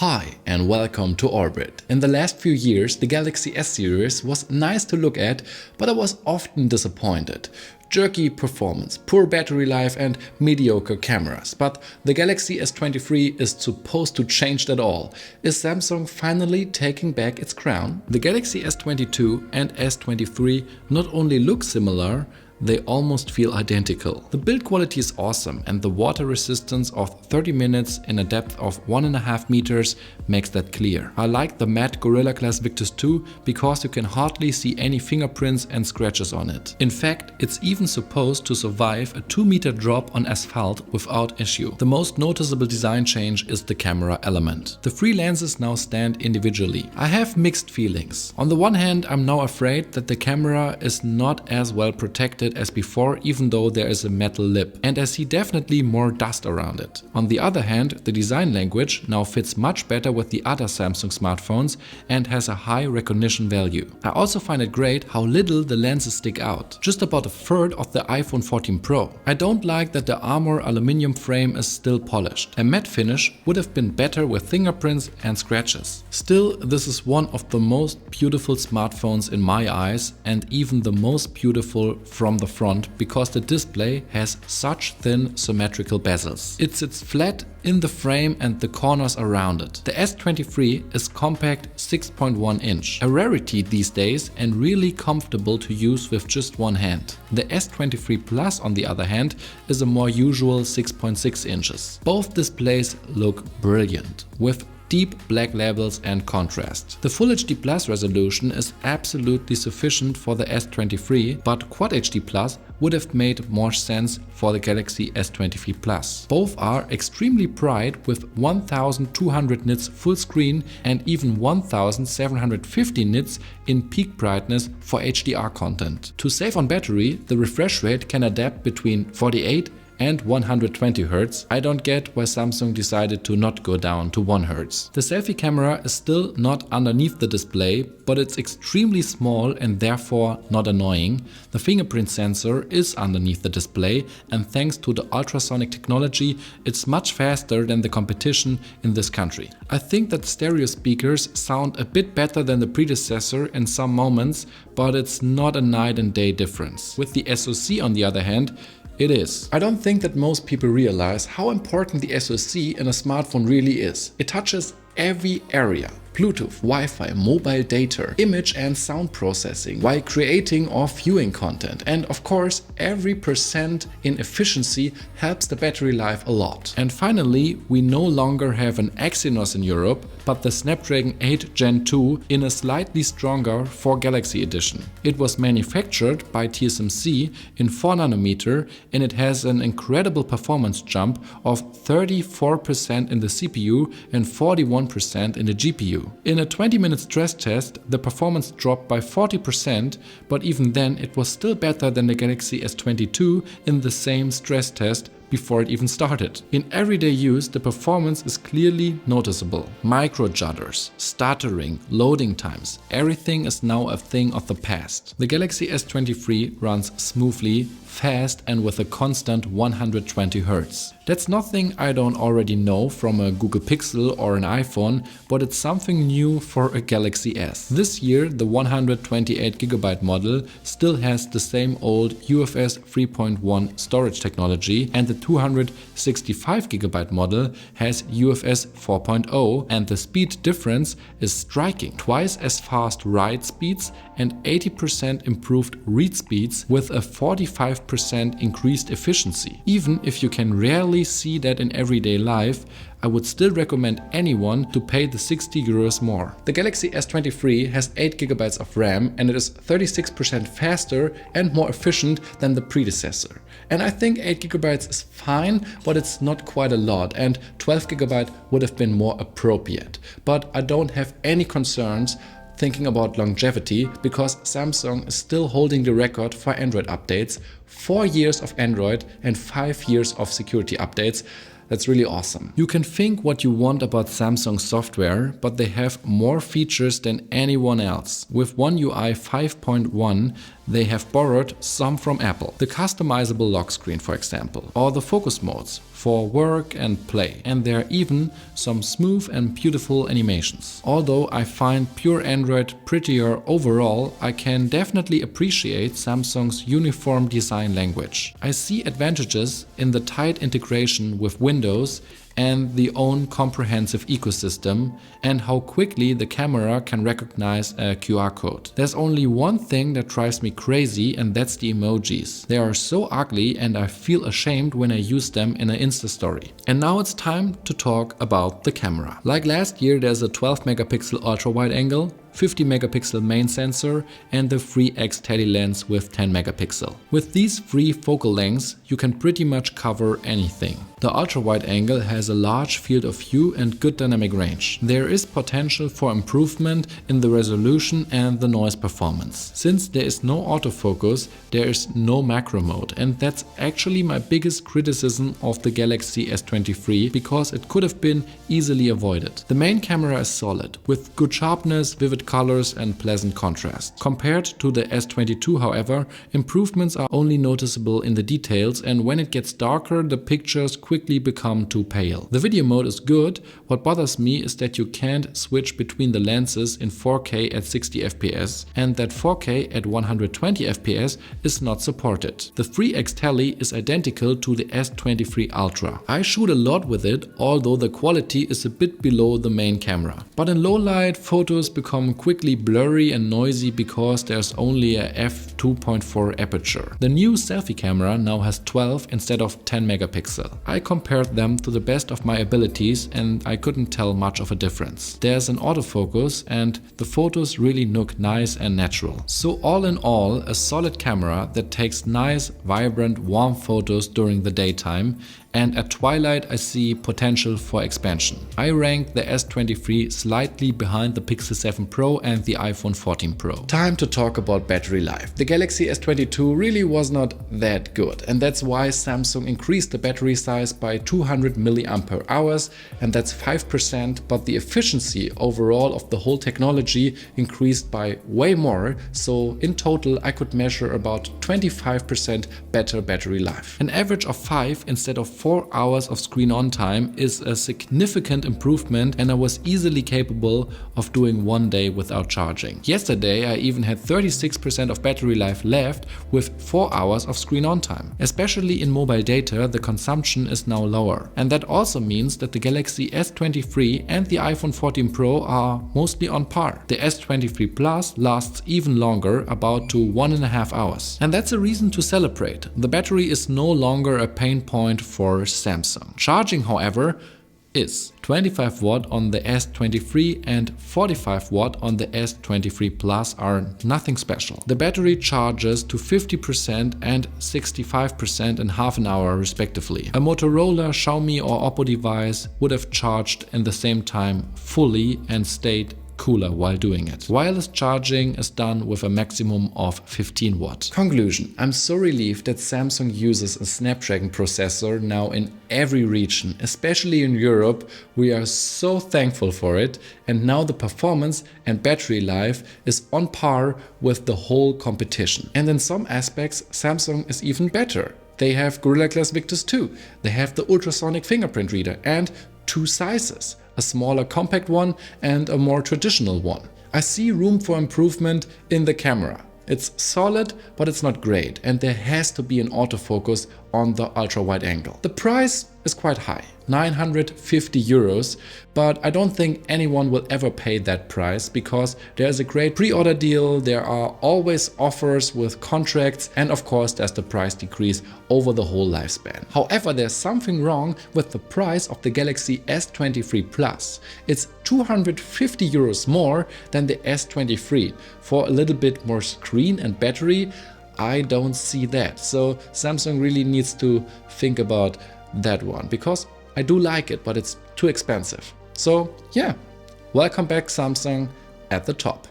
Hi and welcome to Orbit. In the last few years, the Galaxy S series was nice to look at, but I was often disappointed. Jerky performance, poor battery life and mediocre cameras. But the Galaxy S23 is supposed to change that all. Is Samsung finally taking back its crown? The Galaxy S22 and S23 not only look similar, they almost feel identical. The build quality is awesome and the water resistance of 30 minutes in a depth of 1.5 meters makes that clear. I like the matte Gorilla Glass Victus 2 because you can hardly see any fingerprints and scratches on it. In fact, it's even supposed to survive a 2-meter drop on asphalt without issue. The most noticeable design change is the camera element. The three lenses now stand individually. I have mixed feelings. On the one hand, I'm now afraid that the camera is not as well protected as before, even though there is a metal lip, and I see definitely more dust around it. On the other hand, the design language now fits much better with the other Samsung smartphones and has a high recognition value. I also find it great how little the lenses stick out, just about a third of the iPhone 14 Pro. I don't like that the Armor aluminium frame is still polished. A matte finish would have been better with fingerprints and scratches. Still, this is one of the most beautiful smartphones in my eyes, and even the most beautiful from the front because the display has such thin symmetrical bezels. It sits flat in the frame and the corners around it. The S23 is compact 6.1 inch, a rarity these days and really comfortable to use with just one hand. The S23 Plus on the other hand is a more usual 6.6 inches. Both displays look brilliant with deep black levels and contrast. The Full HD Plus resolution is absolutely sufficient for the S23, but Quad HD Plus would have made more sense for the Galaxy S23 Plus. Both are extremely bright with 1200 nits full screen and even 1750 nits in peak brightness for HDR content. To save on battery, the refresh rate can adapt between 48 and 120 Hz. I don't get why Samsung decided to not go down to 1 Hz. The selfie camera is still not underneath the display, but it's extremely small and therefore not annoying. The fingerprint sensor is underneath the display, and thanks to the ultrasonic technology, it's much faster than the competition in this country. I think that stereo speakers sound a bit better than the predecessor in some moments, but it's not a night and day difference. With the SoC on the other hand, it is. I don't think that most people realize how important the SoC in a smartphone really is. It touches every area. Bluetooth, Wi-Fi, mobile data, image and sound processing while creating or viewing content. And of course, every percent in efficiency helps the battery life a lot. And finally, we no longer have an Exynos in Europe, but the Snapdragon 8 Gen 2 in a slightly stronger 4 Galaxy edition. It was manufactured by TSMC in 4nm and it has an incredible performance jump of 34% in the CPU and 41% in the GPU. In a 20-minute stress test, the performance dropped by 40%, but even then it was still better than the Galaxy S22 in the same stress test before it even started. In everyday use, the performance is clearly noticeable. Micro judders, stuttering, loading times, everything is now a thing of the past. The Galaxy S23 runs smoothly, fast and with a constant 120 Hz. That's nothing I don't already know from a Google Pixel or an iPhone, but it's something new for a Galaxy S. This year, the 128GB model still has the same old UFS 3.1 storage technology, and the 265GB model has UFS 4.0, and the speed difference is striking. Twice as fast write speeds and 80% improved read speeds with a 45% increased efficiency. Even if you can rarely see that in everyday life, I would still recommend anyone to pay the 60 euros more. The Galaxy S23 has 8GB of RAM and it is 36% faster and more efficient than the predecessor. And I think 8GB is fine, but it's not quite a lot, and 12GB would have been more appropriate. But I don't have any concerns thinking about longevity because Samsung is still holding the record for Android updates. 4 years of Android and 5 years of security updates. That's really awesome. You can think what you want about Samsung software, but they have more features than anyone else. With One UI 5.1, they have borrowed some from Apple. The customizable lock screen, for example, or the focus modes. for work and play, and there are even some smooth and beautiful animations. Although I find pure Android prettier overall, I can definitely appreciate Samsung's uniform design language. I see advantages in the tight integration with Windows and the own comprehensive ecosystem, and how quickly the camera can recognize a QR code. There's only one thing that drives me crazy, and that's the emojis. They are so ugly and I feel ashamed when I use them in an Insta story. And now it's time to talk about the camera. Like last year, there's a 12 megapixel ultra wide angle, 50 megapixel main sensor and the 3x tele lens with 10 megapixel. With these three focal lengths, you can pretty much cover anything. The ultra wide angle has a large field of view and good dynamic range. There is potential for improvement in the resolution and the noise performance. Since there is no autofocus, there is no macro mode, and that's actually my biggest criticism of the Galaxy S23 because it could have been easily avoided. The main camera is solid, with good sharpness, vivid colors and pleasant contrast. Compared to the S22, however, improvements are only noticeable in the details, and when it gets darker, the pictures quickly become too pale. The video mode is good. What bothers me is that you can't switch between the lenses in 4K at 60 fps and that 4K at 120 fps is not supported. The 3x tele is identical to the S23 Ultra. I shoot a lot with it, although the quality is a bit below the main camera. But in low light, photos become quickly blurry and noisy because there's only a f2.4 aperture. The new selfie camera now has 12 instead of 10 megapixel. I compared them to the best of my abilities and I couldn't tell much of a difference. There's an autofocus and the photos really look nice and natural. So all in all, a solid camera that takes nice, vibrant, warm photos during the daytime, and at twilight I see potential for expansion. I rank the S23 slightly behind the Pixel 7 Pro and the iPhone 14 Pro. Time to talk about battery life. The Galaxy S22 really was not that good, and that's why Samsung increased the battery size by 200 mAh, and that's 5%, but the efficiency overall of the whole technology increased by way more, so in total I could measure about 25% better battery life. An average of 5 instead of 4 hours of screen on time is a significant improvement, and I was easily capable of doing one day without charging. Yesterday I even had 36% of battery life left with 4 hours of screen on time. Especially in mobile data, the consumption is now lower, and that also means that the Galaxy S23 and the iPhone 14 Pro are mostly on par. The S23 Plus lasts even longer, about to 1.5 hours. And that's a reason to celebrate. The battery is no longer a pain point for Samsung. Charging, however, is 25 watt on the S23 and 45 watt on the S23 Plus are nothing special. The battery charges to 50% and 65% in half an hour respectively. A Motorola, Xiaomi or Oppo device would have charged in the same time fully and stayed cooler while doing it. Wireless charging is done with a maximum of 15 watt. Conclusion: I'm so relieved that Samsung uses a Snapdragon processor now in every region, especially in Europe. We are so thankful for it, and now the performance and battery life is on par with the whole competition. And in some aspects, Samsung is even better. They have Gorilla Glass Victus 2, they have the ultrasonic fingerprint reader and two sizes. A smaller compact one and a more traditional one. I see room for improvement in the camera. It's solid, but it's not great, and there has to be an autofocus on the ultra wide angle. The price is quite high, 950 euros, but I don't think anyone will ever pay that price because there's a great pre-order deal, there are always offers with contracts, and of course there's the price decrease over the whole lifespan. However, there's something wrong with the price of the Galaxy S23 Plus. It's 250 euros more than the S23 for a little bit more screen and battery. I don't see that. So Samsung really needs to think about that one, because I do like it, but it's too expensive. So yeah, welcome back Samsung at the top.